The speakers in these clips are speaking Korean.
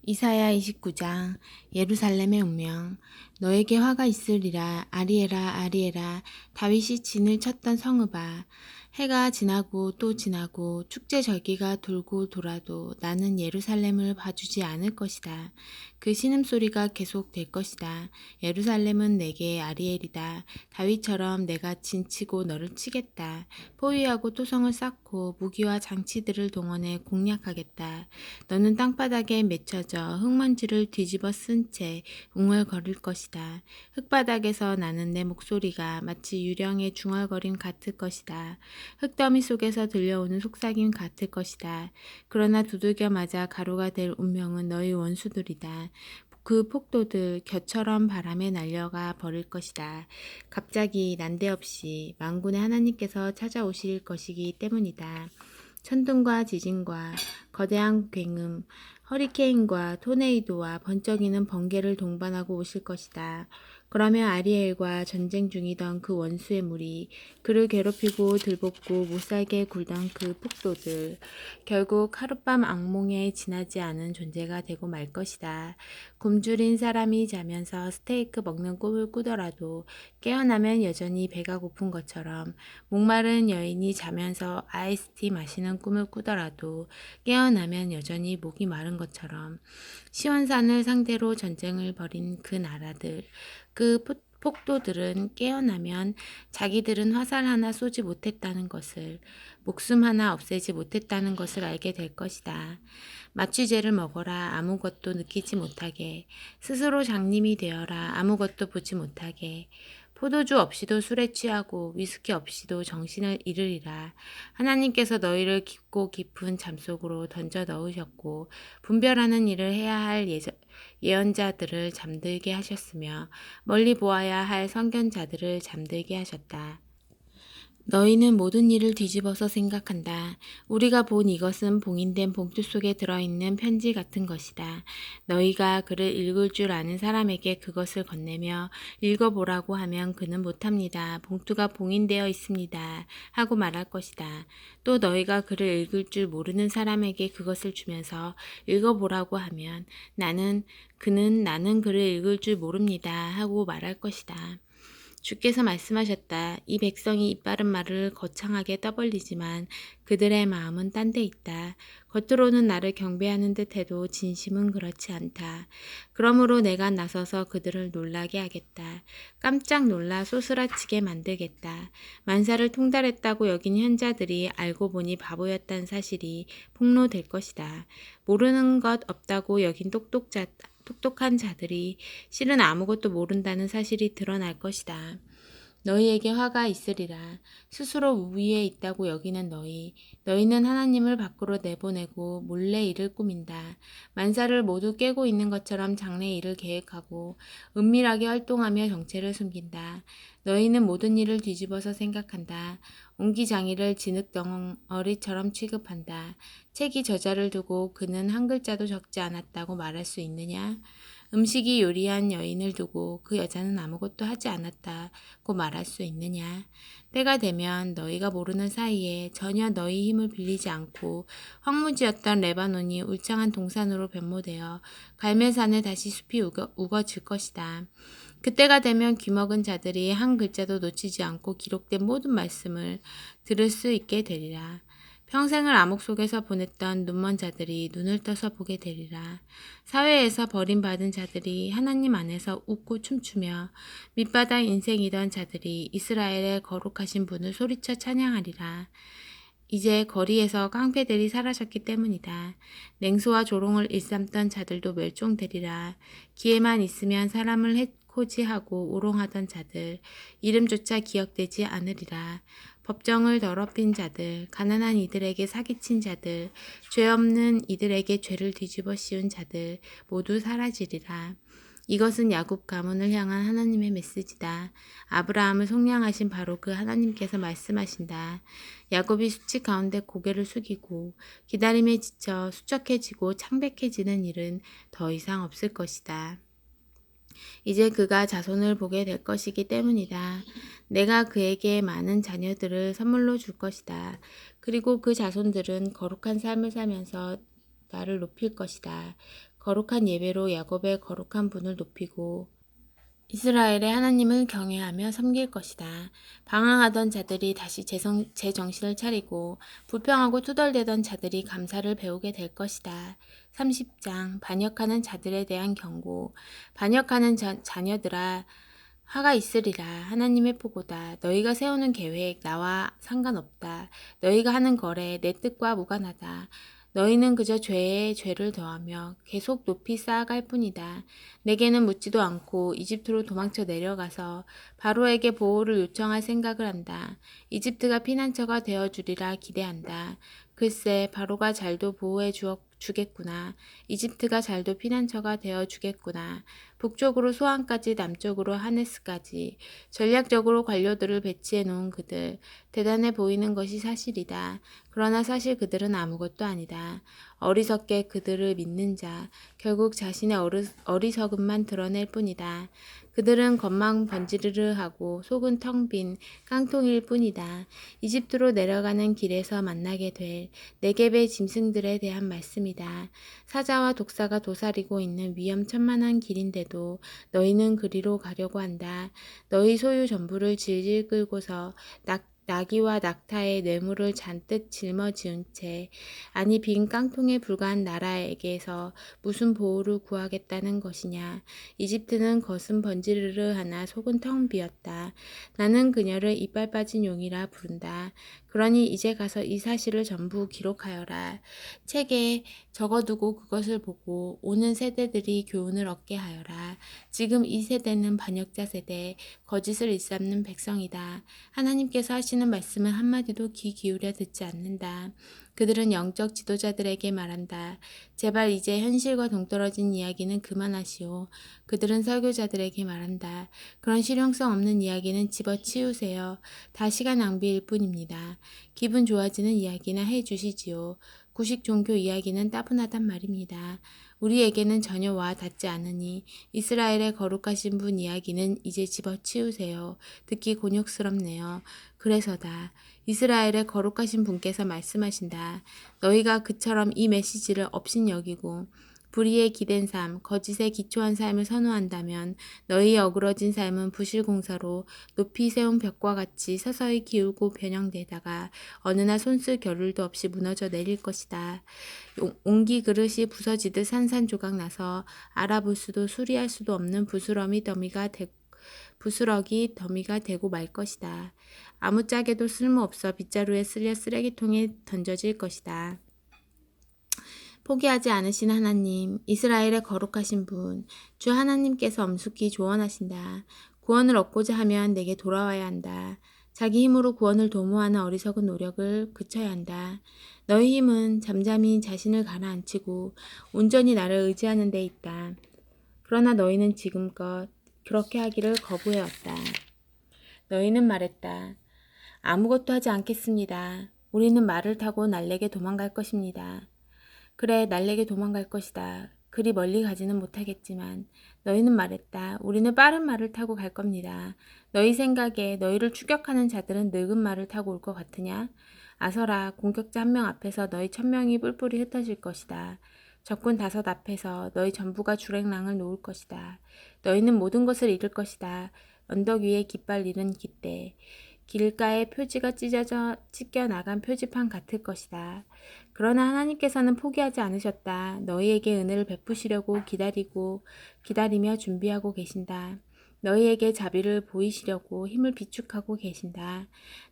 이사야 29장. 예루살렘의 운명. 너에게 화가 있으리라. 아리에라 아리에라. 다윗이 진을 쳤던 성읍아. 해가 지나고 또 지나고 축제 절기가 돌고 돌아도 나는 예루살렘을 봐주지 않을 것이다. 그 신음소리가 계속될 것이다. 예루살렘은 내게 아리엘이다. 다윗처럼 내가 진치고 너를 치겠다. 포위하고 토성을 쌓고 무기와 장치들을 동원해 공략하겠다. 너는 땅바닥에 맺혀져 흙먼지를 뒤집어 쓴 채 웅얼거릴 것이다. 흙바닥에서 나는 내 목소리가 마치 유령의 중얼거림 같을 것이다. 흙더미 속에서 들려오는 속삭임 같을 것이다. 그러나 두들겨 맞아 가루가 될 운명은 너희 원수들이다. 그 폭도들 겨처럼 바람에 날려가 버릴 것이다. 갑자기 난데없이 만군의 하나님께서 찾아오실 것이기 때문이다. 천둥과 지진과 거대한 굉음, 허리케인과 토네이도와 번쩍이는 번개를 동반하고 오실 것이다. 그러면 아리엘과 전쟁 중이던 그 원수의 무리, 그를 괴롭히고 들볶고 못살게 굴던 그 폭도들, 결국 하룻밤 악몽에 지나지 않은 존재가 되고 말 것이다. 굶주린 사람이 자면서 스테이크 먹는 꿈을 꾸더라도 깨어나면 여전히 배가 고픈 것처럼, 목마른 여인이 자면서 아이스티 마시는 꿈을 꾸더라도 깨어나면 여전히 목이 마른 것처럼, 시온산을 상대로 전쟁을 벌인 그 나라들, 그 폭도들은 깨어나면 자기들은 화살 하나 쏘지 못했다는 것을, 목숨 하나 없애지 못했다는 것을 알게 될 것이다. 마취제를 먹어라 아무것도 느끼지 못하게, 스스로 장님이 되어라 아무것도 보지 못하게, 포도주 없이도 술에 취하고 위스키 없이도 정신을 잃으리라. 하나님께서 너희를 깊고 깊은 잠속으로 던져 넣으셨고 분별하는 일을 해야 할 예언자들을 잠들게 하셨으며 멀리 보아야 할 선견자들을 잠들게 하셨다. 너희는 모든 일을 뒤집어서 생각한다. 우리가 본 이것은 봉인된 봉투 속에 들어있는 편지 같은 것이다. 너희가 그를 읽을 줄 아는 사람에게 그것을 건네며 읽어보라고 하면 그는 못합니다. 봉투가 봉인되어 있습니다. 하고 말할 것이다. 또 너희가 그를 읽을 줄 모르는 사람에게 그것을 주면서 읽어보라고 하면 나는 그를 읽을 줄 모릅니다. 하고 말할 것이다. 주께서 말씀하셨다. 이 백성이 입바른 말을 거창하게 떠벌리지만 그들의 마음은 딴 데 있다. 겉으로는 나를 경배하는 듯해도 진심은 그렇지 않다. 그러므로 내가 나서서 그들을 놀라게 하겠다. 깜짝 놀라 소스라치게 만들겠다. 만사를 통달했다고 여긴 현자들이 알고 보니 바보였다는 사실이 폭로될 것이다. 모르는 것 없다고 여긴 똑똑한 자들이 실은 아무것도 모른다는 사실이 드러날 것이다. 너희에게 화가 있으리라. 스스로 우위에 있다고 여기는 너희는 하나님을 밖으로 내보내고 몰래 일을 꾸민다. 만사를 모두 깨고 있는 것처럼 장래 일을 계획하고 은밀하게 활동하며 정체를 숨긴다. 너희는 모든 일을 뒤집어서 생각한다. 옹기장이를 진흙덩어리처럼 취급한다. 책이 저자를 두고 그는 한 글자도 적지 않았다고 말할 수 있느냐? 음식이 요리한 여인을 두고 그 여자는 아무것도 하지 않았다고 말할 수 있느냐? 때가 되면 너희가 모르는 사이에 전혀 너희 힘을 빌리지 않고 황무지였던 레바논이 울창한 동산으로 변모되어 갈멜산에 다시 숲이 우거질 것이다. 그때가 되면 귀먹은 자들이 한 글자도 놓치지 않고 기록된 모든 말씀을 들을 수 있게 되리라. 평생을 암흑 속에서 보냈던 눈먼 자들이 눈을 떠서 보게 되리라. 사회에서 버림받은 자들이 하나님 안에서 웃고 춤추며 밑바닥 인생이던 자들이 이스라엘의 거룩하신 분을 소리쳐 찬양하리라. 이제 거리에서 깡패들이 사라졌기 때문이다. 냉소와 조롱을 일삼던 자들도 멸종되리라. 기회만 있으면 사람을 해코지하고 우롱하던 자들, 이름조차 기억되지 않으리라. 법정을 더럽힌 자들, 가난한 이들에게 사기친 자들, 죄 없는 이들에게 죄를 뒤집어 씌운 자들 모두 사라지리라. 이것은 야곱 가문을 향한 하나님의 메시지다. 아브라함을 속량하신 바로 그 하나님께서 말씀하신다. 야곱이 수치 가운데 고개를 숙이고 기다림에 지쳐 수척해지고 창백해지는 일은 더 이상 없을 것이다. 이제 그가 자손을 보게 될 것이기 때문이다. 내가 그에게 많은 자녀들을 선물로 줄 것이다. 그리고 그 자손들은 거룩한 삶을 살면서 나를 높일 것이다. 거룩한 예배로 야곱의 거룩한 분을 높이고 이스라엘의 하나님을 경외하며 섬길 것이다. 방황하던 자들이 다시 제정신을 차리고 불평하고 투덜대던 자들이 감사를 배우게 될 것이다. 30장 반역하는 자들에 대한 경고. 반역하는 자녀들아 화가 있으리라. 하나님의 포고다. 너희가 세우는 계획 나와 상관없다. 너희가 하는 거래 내 뜻과 무관하다. 너희는 그저 죄에 죄를 더하며 계속 높이 쌓아갈 뿐이다. 내게는 묻지도 않고 이집트로 도망쳐 내려가서 바로에게 보호를 요청할 생각을 한다. 이집트가 피난처가 되어주리라 기대한다. 글쎄 바로가 잘도 보호해 주겠구나. 이집트가 잘도 피난처가 되어주겠구나. 북쪽으로 소안까지 남쪽으로 하네스까지 전략적으로 관료들을 배치해 놓은 그들. 대단해 보이는 것이 사실이다. 그러나 사실 그들은 아무것도 아니다. 어리석게 그들을 믿는 자, 결국 자신의 어리석음만 드러낼 뿐이다. 그들은 겉만 번지르르하고 속은 텅 빈 깡통일 뿐이다. 이집트로 내려가는 길에서 만나게 될 네겝의 짐승들에 대한 말씀이다. 사자와 독사가 도사리고 있는 위험천만한 길인데도 너희는 그리로 가려고 한다. 너희 소유 전부를 질질 끌고서 나귀와 낙타의 뇌물을 잔뜩 짊어지은 채 아니 빈 깡통에 불과한 나라에게서 무슨 보호를 구하겠다는 것이냐. 이집트는 겉은 번지르르 하나 속은 텅 비었다. 나는 그녀를 이빨 빠진 용이라 부른다. 그러니 이제 가서 이 사실을 전부 기록하여라. 책에 적어두고 그것을 보고 오는 세대들이 교훈을 얻게 하여라. 지금 이 세대는 반역자 세대, 거짓을 일삼는 백성이다. 하나님께서 하시는 말씀은 한마디도 귀 기울여 듣지 않는다. 그들은 영적 지도자들에게 말한다. 제발 이제 현실과 동떨어진 이야기는 그만하시오. 그들은 설교자들에게 말한다. 그런 실용성 없는 이야기는 집어치우세요. 다 시간 낭비일 뿐입니다. 기분 좋아지는 이야기나 해주시지요. 구식 종교 이야기는 따분하단 말입니다. 우리에게는 전혀 와 닿지 않으니 이스라엘의 거룩하신 분 이야기는 이제 집어치우세요. 듣기 곤욕스럽네요. 그래서다. 이스라엘의 거룩하신 분께서 말씀하신다. 너희가 그처럼 이 메시지를 업신여기고 불의에 기댄 삶, 거짓에 기초한 삶을 선호한다면 너희의 어그러진 삶은 부실공사로 높이 세운 벽과 같이 서서히 기울고 변형되다가 어느 날 손쓸 겨를도 없이 무너져 내릴 것이다. 옹기 그릇이 부서지듯 산산조각 나서 알아볼 수도 수리할 수도 없는 부스러기 더미가 되고 말 것이다. 아무짝에도 쓸모없어 빗자루에 쓸려 쓰레기통에 던져질 것이다. 포기하지 않으신 하나님, 이스라엘의 거룩하신 분, 주 하나님께서 엄숙히 조언하신다. 구원을 얻고자 하면 내게 돌아와야 한다. 자기 힘으로 구원을 도모하는 어리석은 노력을 그쳐야 한다. 너희 힘은 잠잠히 자신을 가라앉히고 온전히 나를 의지하는 데 있다. 그러나 너희는 지금껏 그렇게 하기를 거부해왔다. 너희는 말했다. 아무것도 하지 않겠습니다. 우리는 말을 타고 날래게 도망갈 것입니다. 그래, 날래게 도망갈 것이다. 그리 멀리 가지는 못하겠지만 너희는 말했다. 우리는 빠른 말을 타고 갈 겁니다. 너희 생각에 너희를 추격하는 자들은 늙은 말을 타고 올 것 같으냐? 아서라, 공격자 1명 앞에서 너희 1000명이 뿔뿔이 흩어질 것이다. 적군 5 앞에서 너희 전부가 주랭랑을 놓을 것이다. 너희는 모든 것을 잃을 것이다. 언덕 위에 깃발 잃은 깃대. 길가에 표지가 찢겨 나간 표지판 같을 것이다. 그러나 하나님께서는 포기하지 않으셨다. 너희에게 은혜를 베푸시려고 기다리며 준비하고 계신다. 너희에게 자비를 보이시려고 힘을 비축하고 계신다.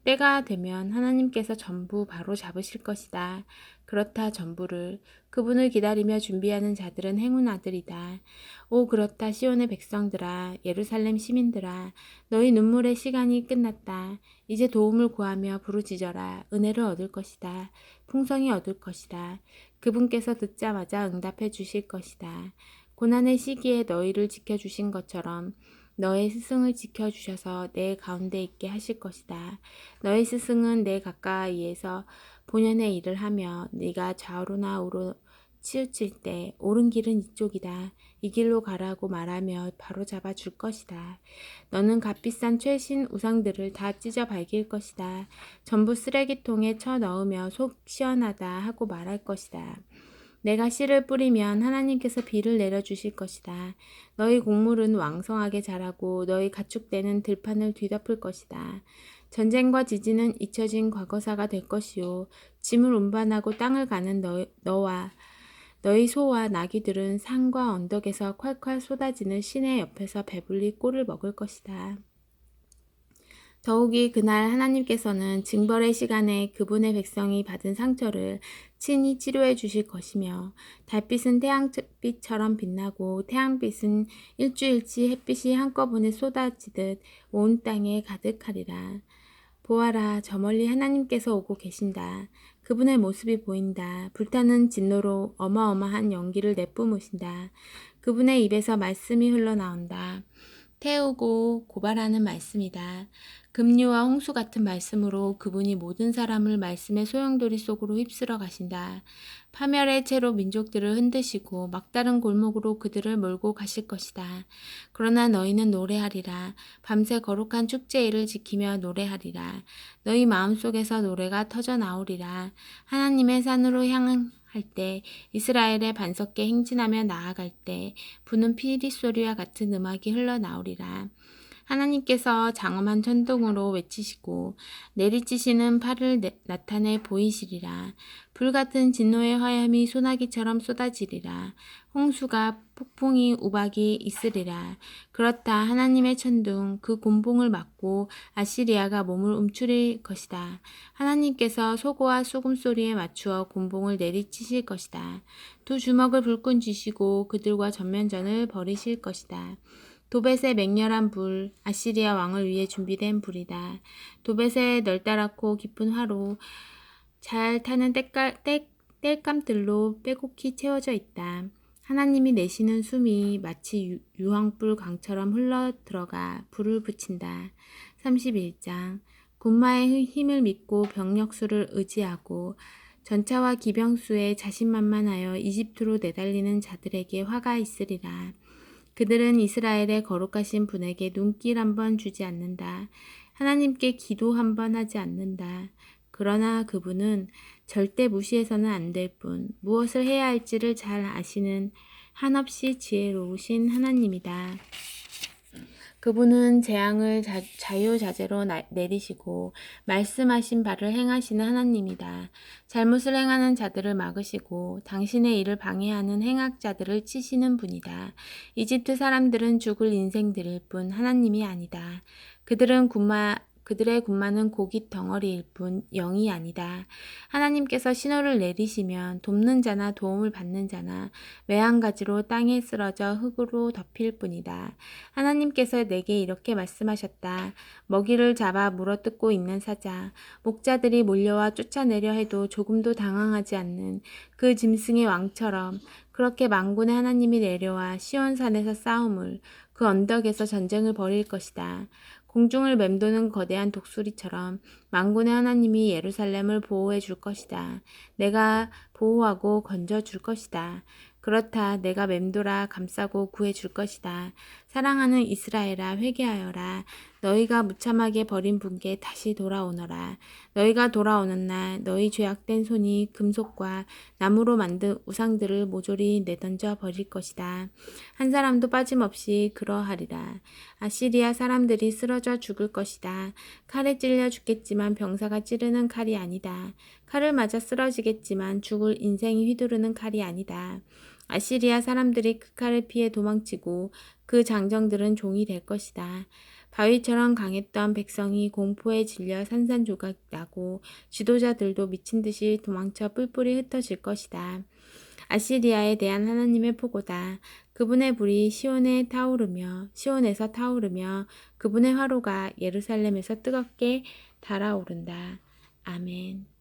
때가 되면 하나님께서 전부 바로 잡으실 것이다. 그렇다 전부를. 그분을 기다리며 준비하는 자들은 행운 아들이다. 오 그렇다 시온의 백성들아, 예루살렘 시민들아, 너희 눈물의 시간이 끝났다. 이제 도움을 구하며 부르짖어라. 은혜를 얻을 것이다. 풍성히 얻을 것이다. 그분께서 듣자마자 응답해 주실 것이다. 고난의 시기에 너희를 지켜주신 것처럼 너의 스승을 지켜주셔서 내 가운데 있게 하실 것이다. 너의 스승은 내 가까이에서 본연의 일을 하며 네가 좌우로나 우로 치우칠 때 옳은 길은 이쪽이다. 이 길로 가라고 말하며 바로 잡아줄 것이다. 너는 값비싼 최신 우상들을 다 찢어 밝힐 것이다. 전부 쓰레기통에 쳐 넣으며 속 시원하다 하고 말할 것이다. 내가 씨를 뿌리면 하나님께서 비를 내려주실 것이다. 너희 곡물은 왕성하게 자라고 너희 가축대는 들판을 뒤덮을 것이다. 전쟁과 지진은 잊혀진 과거사가 될 것이요. 짐을 운반하고 땅을 가는 너와 너희 소와 나귀들은 산과 언덕에서 콸콸 쏟아지는 시내 옆에서 배불리 꼴을 먹을 것이다. 더욱이 그날 하나님께서는 징벌의 시간에 그분의 백성이 받은 상처를 친히 치료해 주실 것이며 달빛은 태양빛처럼 빛나고 태양빛은 일주일치 햇빛이 한꺼번에 쏟아지듯 온 땅에 가득하리라. 보아라, 저 멀리 하나님께서 오고 계신다. 그분의 모습이 보인다. 불타는 진노로 어마어마한 연기를 내뿜으신다. 그분의 입에서 말씀이 흘러나온다. 태우고 고발하는 말씀이다. 급류와 홍수 같은 말씀으로 그분이 모든 사람을 말씀의 소용돌이 속으로 휩쓸어 가신다. 파멸의 채로 민족들을 흔드시고 막다른 골목으로 그들을 몰고 가실 것이다. 그러나 너희는 노래하리라. 밤새 거룩한 축제일을 지키며 노래하리라. 너희 마음속에서 노래가 터져 나오리라. 하나님의 산으로 향할 때, 이스라엘의 반석에 행진하며 나아갈 때 부는 피리 소리와 같은 음악이 흘러나오리라. 하나님께서 장엄한 천둥으로 외치시고 내리치시는 팔을 나타내 보이시리라. 불같은 진노의 화염이 소나기처럼 쏟아지리라. 홍수가 폭풍이 우박이 있으리라. 그렇다 하나님의 천둥 그 곤봉을 막고 아시리아가 몸을 움츠릴 것이다. 하나님께서 소고와 수금소리에 맞추어 곤봉을 내리치실 것이다. 두 주먹을 불끈 쥐시고 그들과 전면전을 벌이실 것이다. 도벳의 맹렬한 불, 아시리아 왕을 위해 준비된 불이다. 도벳의 널따랗고 깊은 화로, 잘 타는 땔감들로 빼곡히 채워져 있다. 하나님이 내쉬는 숨이 마치 유황불 강처럼 흘러 들어가 불을 붙인다. 31장 군마의 힘을 믿고 병력수를 의지하고 전차와 기병수에 자신만만하여 이집트로 내달리는 자들에게 화가 있으리라. 그들은 이스라엘의 거룩하신 분에게 눈길 한번 주지 않는다. 하나님께 기도 한번 하지 않는다. 그러나 그분은 절대 무시해서는 안 될 뿐, 무엇을 해야 할지를 잘 아시는 한없이 지혜로우신 하나님이다. 그분은 재앙을 자유자재로 내리시고 말씀하신 바를 행하시는 하나님이다. 잘못을 행하는 자들을 막으시고 당신의 일을 방해하는 행악자들을 치시는 분이다. 이집트 사람들은 죽을 인생들일 뿐 하나님이 아니다. 그들의 군마는 고깃 덩어리일 뿐 영이 아니다. 하나님께서 신호를 내리시면 돕는 자나 도움을 받는 자나 매한가지로 땅에 쓰러져 흙으로 덮일 뿐이다. 하나님께서 내게 이렇게 말씀하셨다. 먹이를 잡아 물어뜯고 있는 사자, 목자들이 몰려와 쫓아내려 해도 조금도 당황하지 않는 그 짐승의 왕처럼 그렇게 만군의 하나님이 내려와 시온산에서 싸움을, 그 언덕에서 전쟁을 벌일 것이다. 공중을 맴도는 거대한 독수리처럼 만군의 하나님이 예루살렘을 보호해 줄 것이다. 내가 보호하고 건져 줄 것이다. 그렇다 내가 맴돌아 감싸고 구해 줄 것이다. 사랑하는 이스라엘아 회개하여라. 너희가 무참하게 버린 분께 다시 돌아오너라. 너희가 돌아오는 날 너희 죄악된 손이 금속과 나무로 만든 우상들을 모조리 내던져 버릴 것이다. 한 사람도 빠짐없이 그러하리라. 아시리아 사람들이 쓰러져 죽을 것이다. 칼에 찔려 죽겠지만 병사가 찌르는 칼이 아니다. 칼을 맞아 쓰러지겠지만 죽을 인생이 휘두르는 칼이 아니다. 아시리아 사람들이 그 칼을 피해 도망치고 그 장정들은 종이 될 것이다. 바위처럼 강했던 백성이 공포에 질려 산산조각 나고 지도자들도 미친 듯이 도망쳐 뿔뿔이 흩어질 것이다. 아시리아에 대한 하나님의 포고다. 그분의 불이 시온에서 타오르며 그분의 화로가 예루살렘에서 뜨겁게 달아오른다. 아멘.